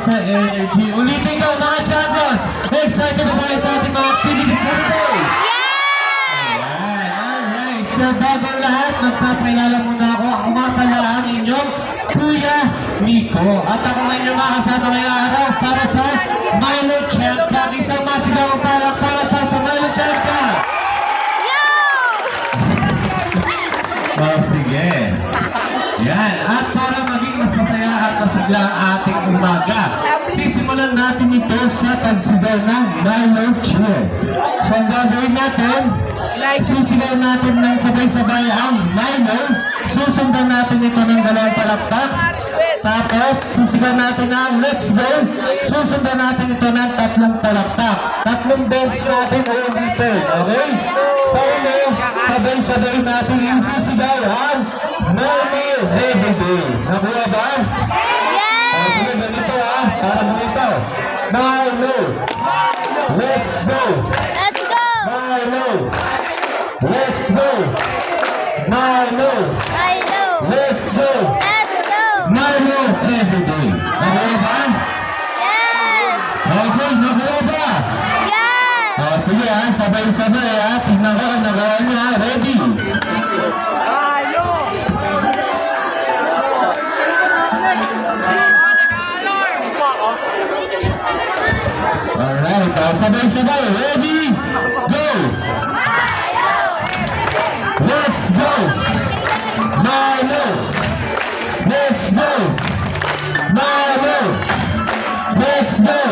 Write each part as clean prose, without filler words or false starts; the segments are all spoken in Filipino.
sa energy. Ulitin ko mga champions! Excited na tayo sa ating mga activities for today! Alright! So bago ang lahat, nagpapakilala muna ako. Ako nga pala ang inyong Kuya Nico. At ako nga inyong makasama ngayong araw para sa Milo Champ Cup. Isang masigaw ang palakpakan para sa Milo Champ Cup! Oh, sige. Yan. At para maging mas masaya at masigla ang ating umaga, sisimulan natin ito sa pagsigaw ng Milo Champ. So ang gagawin natin, susigaw natin ng sabay-sabay ang Milo. Susundan natin ito ng dalawang palakpak. Tapos, susigaw natin ang Let's Go. Susundan natin ito ng tatlong palakpak. Tatlong beses natin ulitin. Okay? Sa uli, sabay-sabay natin yung susigaw ang Milo Everyday. Nakuha ba? Yes! Sige, ganito para ganito. Milo. Let's go. Let's go! Milo. Let's go. Milo. Milo! Let's go. Let's go! Milo Everyday. Nakuha ba? Yes! Okay, nakuha ba? Yes! Sige sabay-sabay tingnan ko ang nagawa niya. Ready? Alright, sabay-sabay. Ready? Go! Let's go! Milo! Let's go! Milo! Let's go!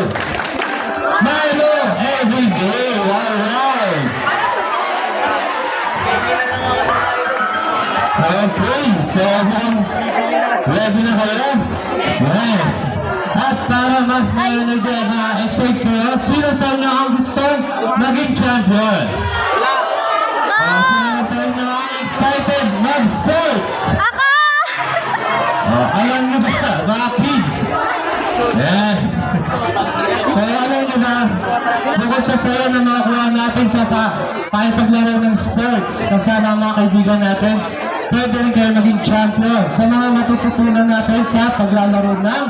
Milo every day! Alright! Okay, so ready na kayo? Yan. At para mas ma-energy at ma-excite kayo, sino sa inyo ang gusto maging champion? Sino sa inyo ang excited mag-sports? Ako! Alam nyo ba, mga kids? Yan. So alam nyo ba, bukod sa saya na makakuha natin sa pakipaglaro ng sports kasama ang mga kaibigan natin, pwede rin kayo maging champion sa mga matututunan natin sa paglalaro ng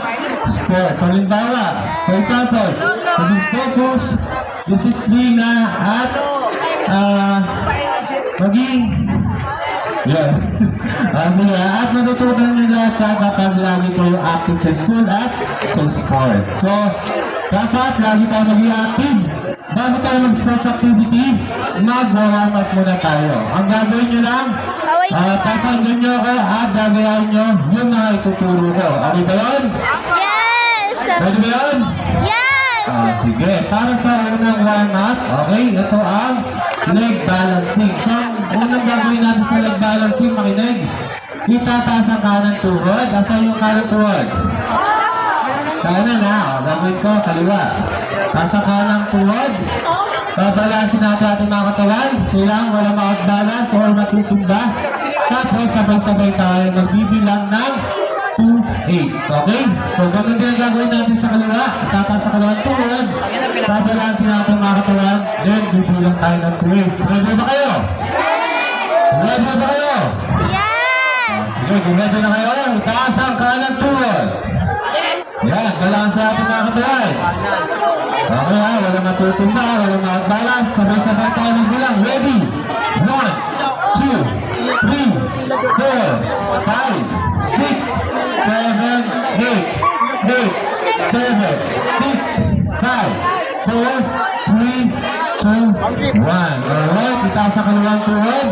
sports. Halimbawa, for example, maging focus, disiplina, at maging sige, at matutunan nila siya kapag lagi kayo active sa school at sa sport. So, dapat lagi tayo maging active. Bago tayo mag-sports activity, mag-warm up muna tayo. Ang gagawin nyo lang, papanggan nyo ako at gagawin nyo yung mga ituturo ko. Ano ba yun? Yes! Pwede ba yun? Yes! Sige, para sa unang warm-up, okay, ito ang leg balancing. So, unang gagawin natin sa leg balancing, makinig. Itataas ang kanan tuhod. Asan yung kanan tuhod? Kanan gagawin ko, kaliwa. Taas ang kanan tuhod. Babalansin natin ating mga katawan. Kailangan walang makag-balance or matutumba. Tapos, sabay-sabay tayo magbibilang ng 2-8s. Okay? So, ganun din ang gagawin natin sa kaliwa. Tataas sa kaliwang tuhod. Babalansin natin mga katawan. Then, bibilang tayo ng 2-8s. Ready ba kayo? Ready ba kayo? Yes! Sige, kung ready na kayo, itaas ang kanan tuhod. Yan, balansin natin mga katawan. Okay walang matutumba, walang mag-balance. Sabay-sabay tayo magbilang. Ready? 1, 2, 3, 4, 5, 6, 7, 8, 7, 6, 5, 4, 3, 2, 1. Alright, itaas sa kaliwang tuhod.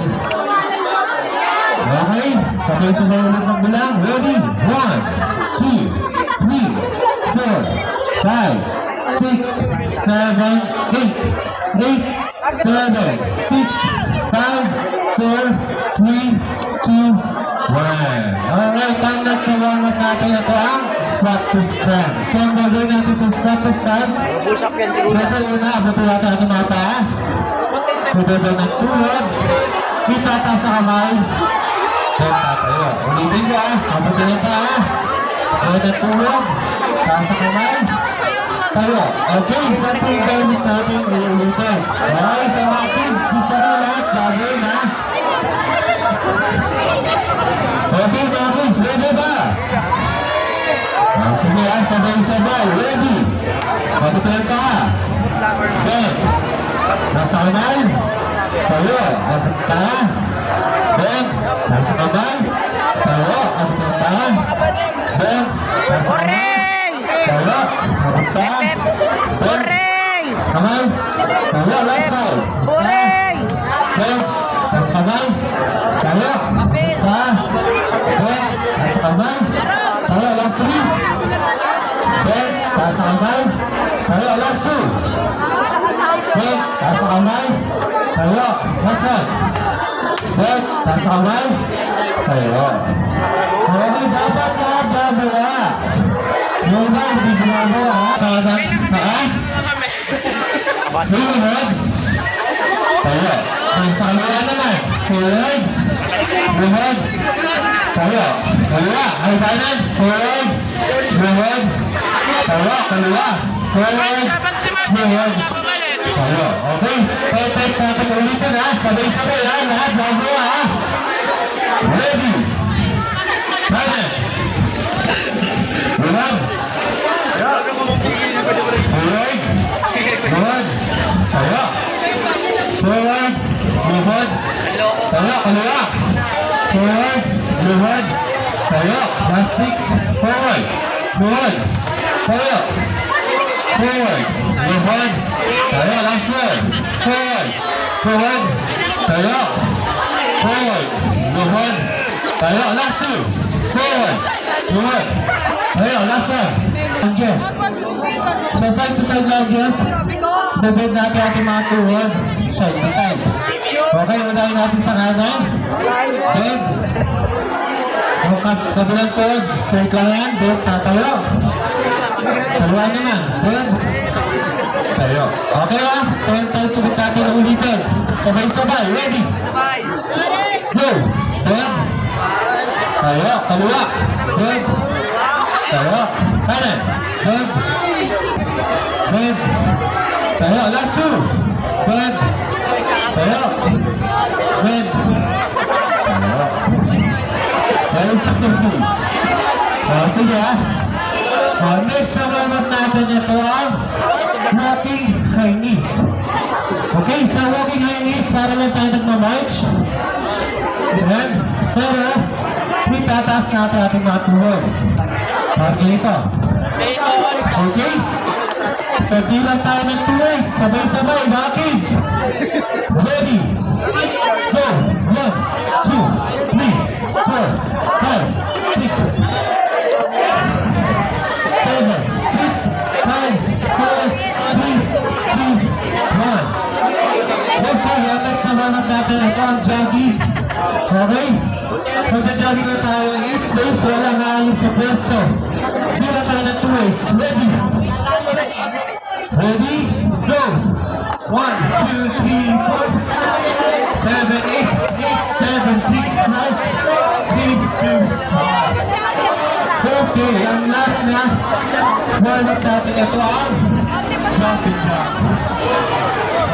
Okay, sabay-sabay ulit magbilang. Ready? 1, 2, 3, 4, 5, 6, 7, 8, 7, 6, 5, 4, 3, 2, 1. Alright, ang next na warm-up natin ito ang squat to stand. So, ang gagawin natin sa squat to stands, ito una, abutin natin ating mga paa. Pwede ng tulog, itataas sa kamay, then tatayo. Ulitin ko abutin yung paa, pwede ng tulog, taas sa kamay, tayo. Okay, isang times natin uulitin. Okay, sa mga kids, gusto ko lahat, gagawin Okay, mga kids, ready ba? Sige ha, sabay-sabay. Ready? Matutunan ka ha. Ben. Nasa kanan. Tayo. Matutunan ka. Ben. Nasa kanan. Tayo. Matutunan ka. Ben. Nasa kanan. Tayo. Matutunan ka. Ben. Kamay. Tayo. Last round. Ben. Nasa kamay. Tayo. Matutunan ka. Ben. Nasa kamay. Tayo. Last three. Ben. Nasa kamay. Tayo. Last two. Ben. Nasa kamay. Tayo. Last one. Ben. Nasa kamay. Tayo. Okay, dapat nakagawa. Yung ba, hindi ginagawa. Taas. Sumunod. Tayo. Sa kaliwa naman. Forward. Buhod. Tayo. Kaliwa. Ay, kanan. Forward. Buhod. Tayo. Kaliwa. Forward. Buhod. Tayo. Okay. Perfect natin ulitin ha. Sabay-sabay ha. Lahat gagawa ha. Ready. Kanan. Buhod. Forward. Buhod. Tayo. Forward. Buhod. Tayo. Kaliwa. Forward. Buhod. Tayo. Last six. Forward. Buhod. Tayo. Forward. Buhod. Tayo. Last one. Forward. Buhod. Tayo. Forward. Buhod. Tayo. Last two. Forward. Buhod. Tayo. Last one. Again. So side to side lang guys. Bebed natin ating mga tuhod. Side to side. Okay, unahin natin sa kanan. Bed. Yung kabilang tuhod. Straight lang yan. Bed. Tatayo. Kaliwa naman. Bed. Tayo. Okay ha? 10 times ulit natin ulitin. Sabay-sabay. Ready? Go. Bed. Tayo. Kaliwa. Bed. Tayo. Kanan. Bed. Bed. Tayo. Last two. Bed. Tayo. Bed. Tayo. Tayo. Sige ha. Next na movement natin ito ang walking high knees. Okay, sa walking high knees, para lang tayo nagmamarch. Ayan. Pero, itataas natin ating mga tuhod. Parang ganito. Okay? So, di lang tayo ng tuwid. Sabay-sabay, mga kids. Ready? Go! 1, 2, 3, 4, 5, 6, 7, 6, 5, 4, 3, 2, 1. Okay, next naman natin ito ang jogging. Okay? Magja-jogging na tayo ng 8 plates. Wala nga yung sa pwesto. Di na tayo ng 2 weights. Ready? Ready? Go! 1, 2, 3, 4, 7, 8, 8, 7, 6, 5, 3, 2, 1. Okay, ang last na warm-up natin ito ang jumping jacks.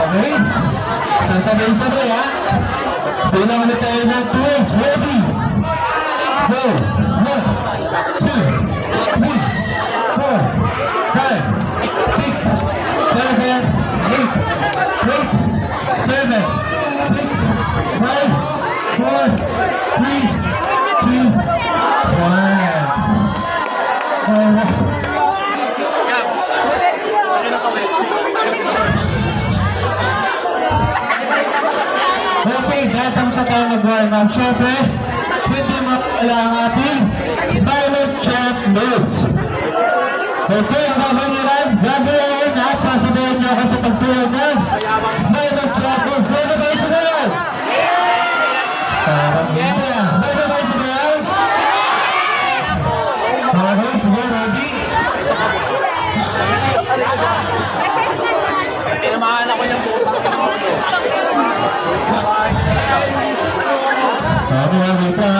Okay? Sasabay-sabay ha? Bilang ulit tayo ng 2 weights. Ready? Go! 1, 2, 3, 4, 5, 6, 7, 8, 6, 5, 4, 3, 2, 1. Okay, dahil tapos na tayo mag-warm up. Siyempre, hindi makakala ang ating violent chant moves. Okay, ang gagawin at sasabayan niyo ako sa pagsulat ng violent chant moves. Pwede tayo sabayan? Pwede tayo sabayan? Okay, sige, ready? Sinamahan ako ng buta. Okay, wait pa.